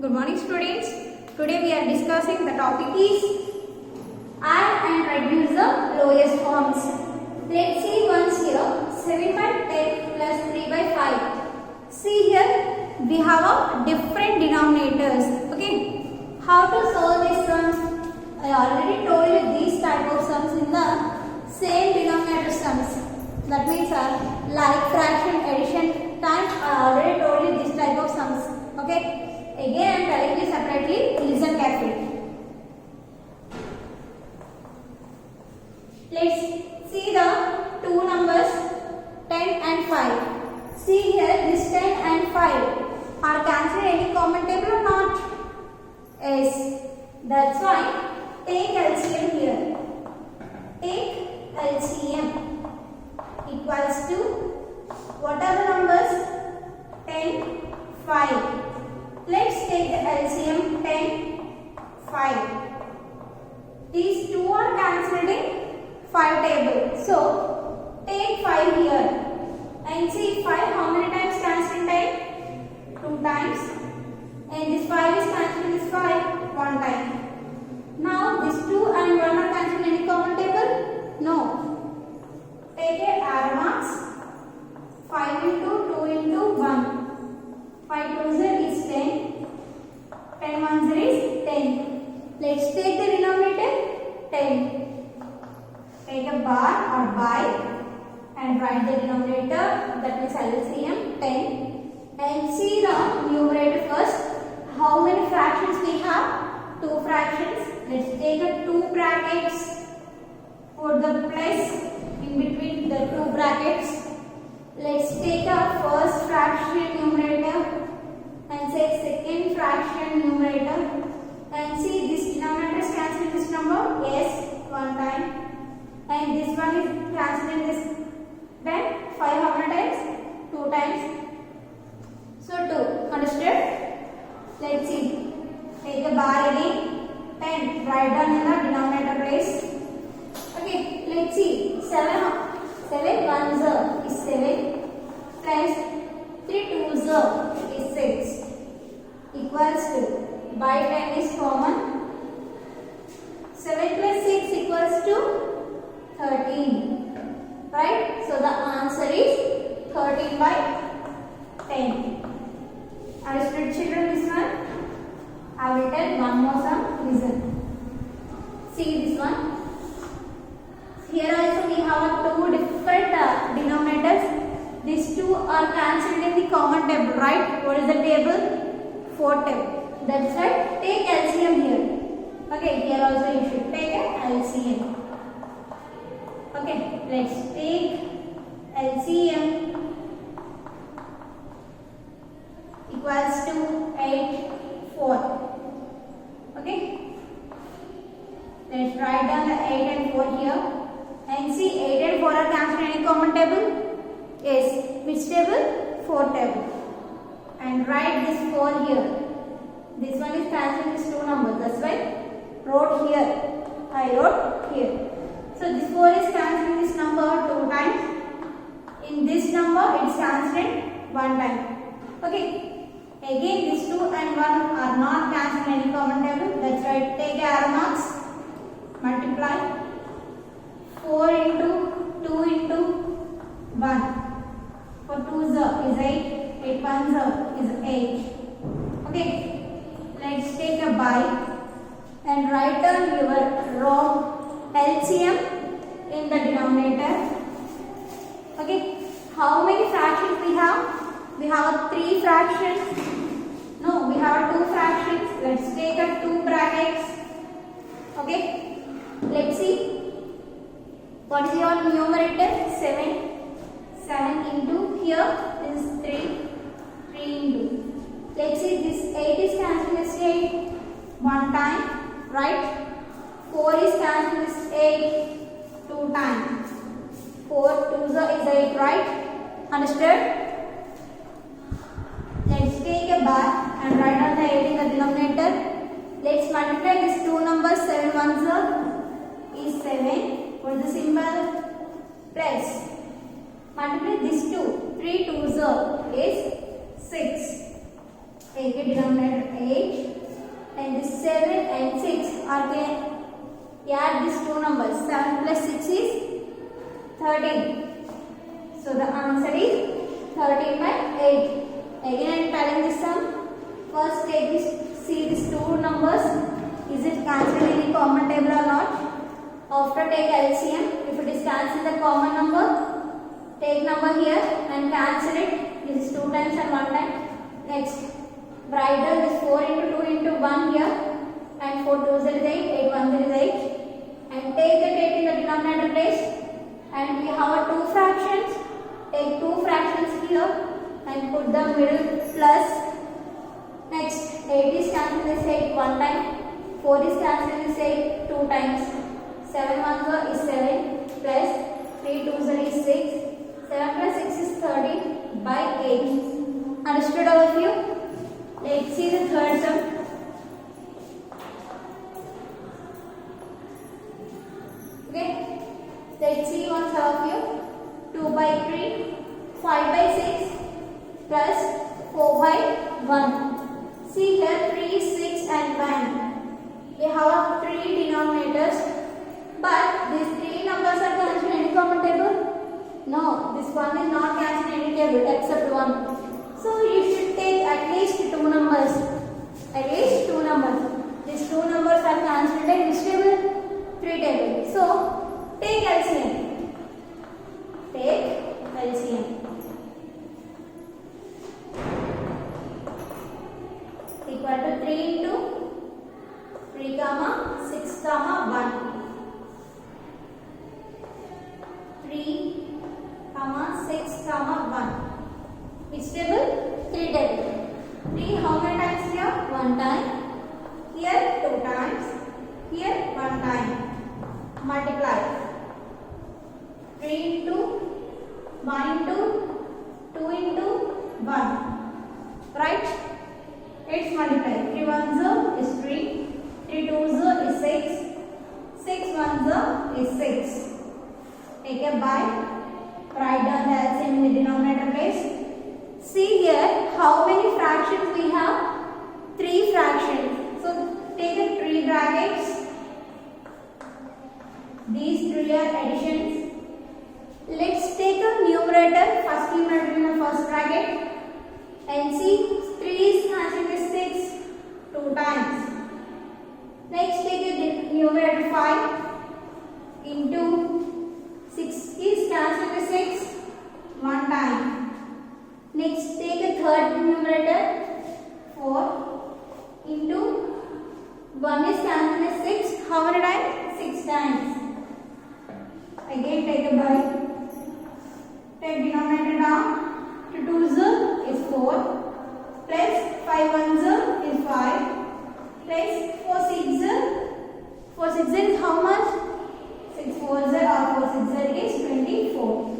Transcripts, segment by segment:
Good morning students. Today we are discussing the topic is add and reduce the lowest forms. Let's see once here 7 by 10 plus 3 by 5. See here we have a different denominators. Okay. How to solve this sums? I already told you these type of sums in the same denominator sums. That means like fraction, addition, time. I already told you this type of sums. Okay. Again I am telling you separately. Listen carefully. Let's see the two numbers 10 and 5. See here this 10 and 5 are cancelled any common table or not? Yes. That's why take LCM here. Take LCM equals to what are the numbers? 10, 5. Let's take the LCM 10, 5. These two are cancelled in 5 table. So take 5 here and see 5 how many times cancelled in time? 2 times. And this 5 is cancelled in this 5 1 time. Now this 2 and 1 are cancelled in any common table? No. Take a arrow marks. 5 into 2 into 1. 5 2 is 10. 10 1 is 10. Let's take the denominator 10. Take a bar or by and write the denominator, that means LCM 10. And see the numerator first. How many fractions we have? 2 fractions. Let's take a 2 brackets. Put the plus in between the 2 brackets. Let's take a first fraction numerator and say second fraction numerator. And see this denominator is cancelled in this number? Yes, 1 time. And this one is cancelled in this. Then 5 how many times? 2 times. So 2. Understood? Let's see. Take a bar again. 10. Write down in the denominator place. Okay. Let's see. 7 1s is 7 plus 3 2s is 6 equals to, by 10 is common. 7 plus 6 equals to 13. Right? So the answer is 13 by 10. Understood children this one? I will tell one more sum. Listen. See this one. Here also we have 2 different denominators. These 2 are cancelled in the common table, right? What is the table? 4 table. That's right. Take LCM here. Okay, here also you should take an LCM. Okay, let's take LCM equals to 8, 4. Okay. Let's write down the 8 and 4 here. And see 8 and 4 are cancelled in any common table? Yes. Which table? 4 table. And write this 4 here. This one is cancelled in these 2 numbers. That's why wrote here. I wrote here. So this 4 is cancelled in this number 2 times. In this number it is cancelled 1 time. Okay. Again these 2 and 1 are not cancelled in any common table. That's right. Take arrow marks. Multiply. 4 into 2 into 1. For 2s is 8. 8 1s is 8. Okay. Let's take a by and write down your row LCM in the denominator. Okay. How many fractions we have? We have 3 fractions. No, we have 2 fractions. Let's take a 2 brackets. Okay. Let's see. What is your numerator? 7. 7 into here is 3. 3 into. Let's see, this 8 is cancelled as 8 1 time, right? 4 is cancelled as 8 2 times. 4 2s is 8, right? Understood? Let's take a bar and write down the 8 in the denominator. Let's multiply these 2 numbers. 7 1s is 7. What is the symbol? Plus. Multiply this 2. 3 2s is 6. Take it denominator 8 and this 7 and 6 are there. Add these two numbers. 7 plus 6 is 13. So the answer is 13 by 8. Again I am telling this sum. First take this, see these two numbers. Is it cancelled in any common table or not? After take LCM. If it is cancelled the common number, take number here and cancel it. This is 2 times and 1 time. Next, bridle this 4 into 2 into 1 here and 4 2 is 8, 8 1 is 8. And take the 8 in the denominator place and we have 2 fractions. Take 2 fractions here and put the middle plus. Next, 8 is cancelled this 8 1 time, 4 is cancelled this 8 2 times, 7 1 is 7 plus 3 2 is 6, 7 plus 6 is 13 by 8. Understood all of you? Let's see the third sum. Okay, let's see one sum of you. 2 by 3, 5 by 6 plus 4 by 1. See here 3, 6 and 1. We have 3 denominators, but these 3 numbers are cancelled in any common table? No, this one is not cancelled in any table except 1. So you should take at least 2 numbers. At least 2 numbers. These 2 numbers are cancelled in which table? 3 table. So take LCM. Take LCM. Equal to 3 into 3 comma 6 comma 1. 3 comma 6 comma 1. Which table? 3 table. 3 how many times here? 1 time. Here 2 times. Here 1 time. Multiply. 3 into 1 into 2 into 1. Right? Let's multiply. 3 1 is 3. 3 2 is 6. 6 1 is 6. Take a by. Write down the LCM in the denominator place. See here how many fractions we have? 3 fractions. So take the 3 brackets. These 3 are additions. Let's take a numerator. First numerator in the first bracket. And see 3 is cancelled with 6 2 times. Next take a numerator 5 into 6 is cancelled with 6 1 time. Next, take a third numerator 4 into 1 is cancelled with 6. How many times? 6 times. Again, take a by. Take denominator down. 2 2 is 4 plus 5 1 is 5 plus 4 6 is how much? 6 4 or 4 6 is 24.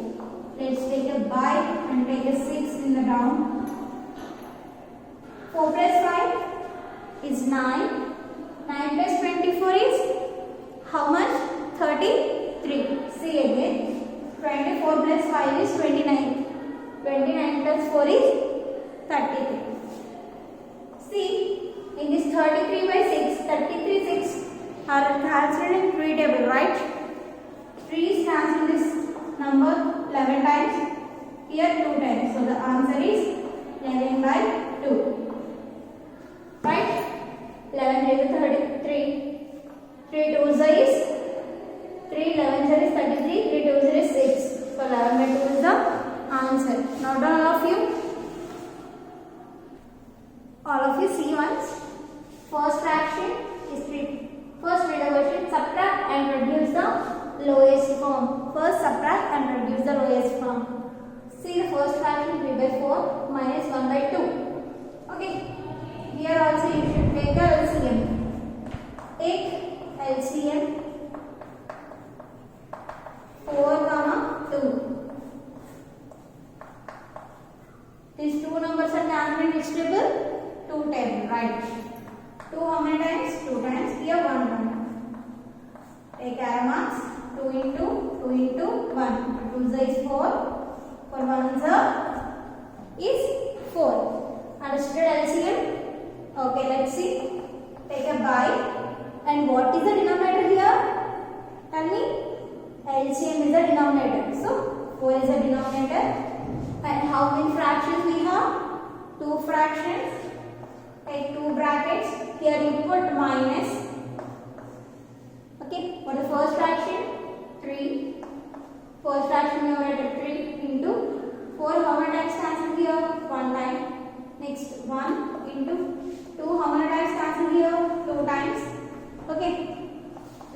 Let's take a by and take a 6 in the down. 4 plus 5 is 9. 9 plus 24 is how much? 33. See again. 24 plus 5 is 29. 29 plus 4 is 33. See, in this 33 by 6, 33 6 are cancelled in 3 table, right? 3 is cancelled this number 11 times, here 2 times. So the answer is 11 by 2. Right? 11 is 33. 3 2 is 3, 11 is 33, 3 2 is 6. So 11 by 2 is the answer. Now done all of you? All of you see once. First fraction is 3. First read the question, subtract and reduce the lowest form. First subtract and reduce the lowest form. See the first fraction 3 by 4 minus 1 by 2. Okay. Here also you should take a LCM. Take LCM 4, 2. These two numbers are cancelled in which table? 2 table, right? 2 how many times? 2 times. Here 1. Take arrow marks. 2 into 1. 2 is 4. For 1 is 4. Understood LCM? Okay, let's see. Take a by. And what is the denominator here? Tell me. LCM is the denominator. So 4 is the denominator. And how many fractions we have? 2 fractions. Take 2 brackets. Here you put minus. Okay. What is the first fraction? 3. First fraction numerator 3 into 4. How many times cancel here? 1 time. Next 1 into 2. How many times cancel here? 2 times. Okay.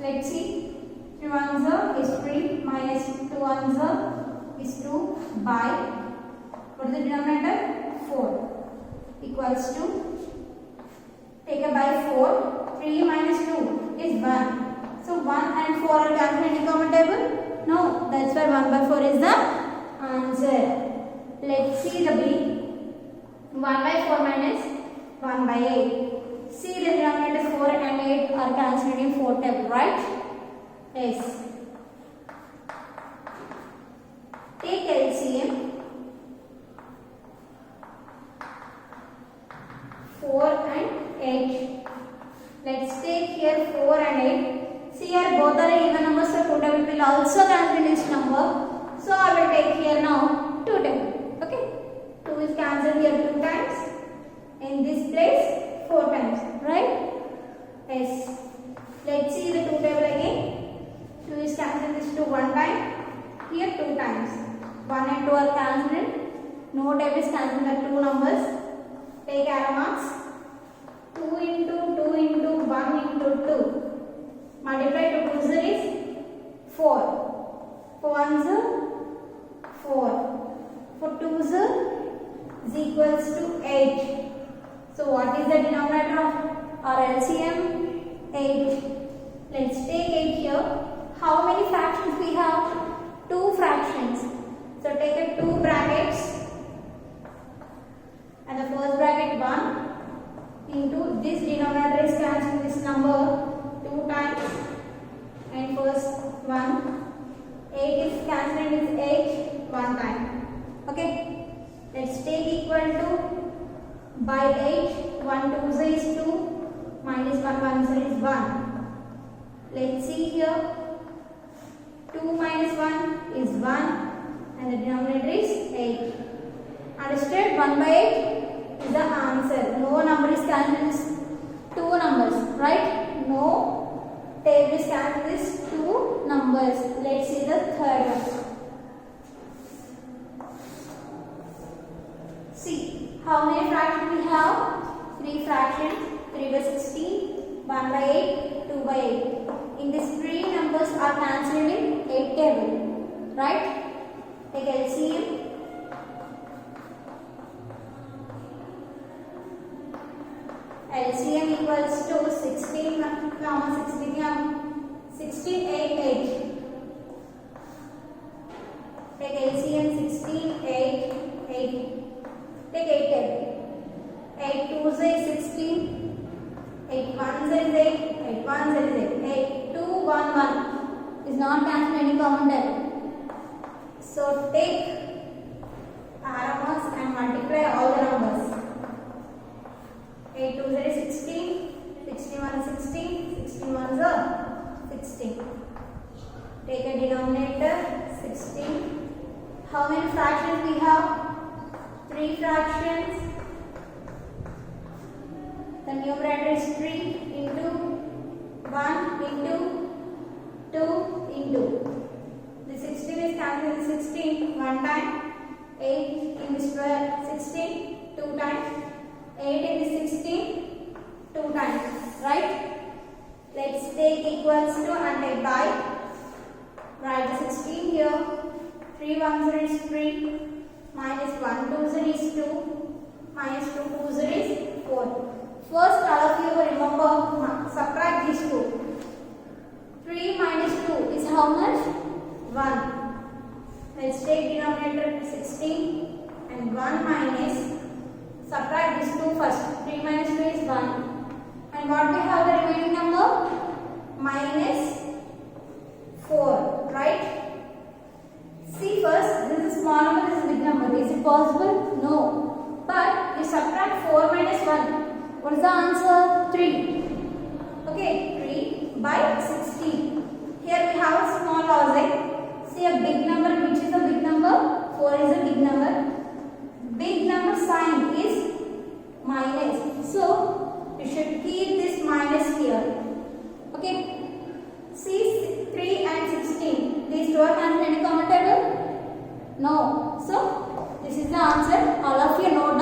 Let's see. 3 ones is 3 minus 2 ones is 2 by, what is the denominator? 4 equals to, take a by 4, 3 minus 2 is 1. So 1 and 4 are cancelled in common table? No, that's why 1 by 4 is the answer. Let's see the B. 1 by 4 minus 1 by 8. See the denominator 4 and 8 are cancelled in 4 table, right? Yes. Take LCM. 4 and 8. Let's take here 4 and 8. See here both are even numbers, so 2 table will also cancel this number. So I will take here now 2 table. Okay. 2 is cancelled here 2 times. In this place 4 times. Right? Yes. Let's see the 2 table again. 2 is cancelled this 2 1 time. Here 2 times. 1 and 2 are cancelled. No table is cancelled the 2 numbers. Take arrow marks. 2 into 2 into 1 into 2. Multiply 2 2s is 4. 4 ones 4. For 2s is equals to 8. So what is the denominator of our LCM? 8. Let's take 8 here. How many fractions we have? 2 fractions. So take a 2 brackets. And the first bracket 1 into this denominator is cancelled this number 2 times. And first 1. 8 is cancelled with 8 1 time. Okay. Let's take equal to by 8. 1 2 is 2 minus 1 1 is 1. Let's see here. 2 minus 1 is 1 and the denominator is 8. Understood? 1 by 8 is the answer. No number is cancelled. 2 numbers, right? No table is cancelled is 2 numbers. Let's see the third one. See how many fractions we have? 3 fractions. 3 by 16, 1 by 8, 2 by 8. In these 3 numbers are cancelled in 8 table, right? Take LCM. LCM equals to 16, 16, 8, 8. Take LCM 16, 8, 8. Take 8 table. 8 2s is 16, 8 1s is 8, 8 1s is 8, 8 2 1 1 is not cancelled any common table. So take RMS and multiply all the numbers. 8 2 is 16, 16 1 is 16, 16 1 is 16. Take a denominator 16. How many fractions we have? 3 fractions. The numerator is 3 into 1 into 2 into. The 16 is cancelled in 16 1 time. 8 in this 16 2 times. 8 in this 16 2 times. Right? Let's take equals to and take by. Write the 16 here. 3 1s is 3. Minus 1 2s is 2. Minus 2 2s is 4. First, all of you remember, subtract these 2. 3 minus 2 is how much? 1. Let's take denominator 16 and 1 minus, subtract this 2 first. 3 minus 2 is 1. And what we have the remaining number? Minus 4, right? See first, this is small number, this is big number. Is it possible? No. But we subtract 4 minus 1. What is the answer? 3. Okay, 3 by 16. Here we have a small logic. See a big number. Which is a big number? 4 is a big number. Big number sign is minus. So you should keep this minus here. Okay. See 3 and 16. These two are cancelled. Any common table? No. So this is the answer. All of you note down.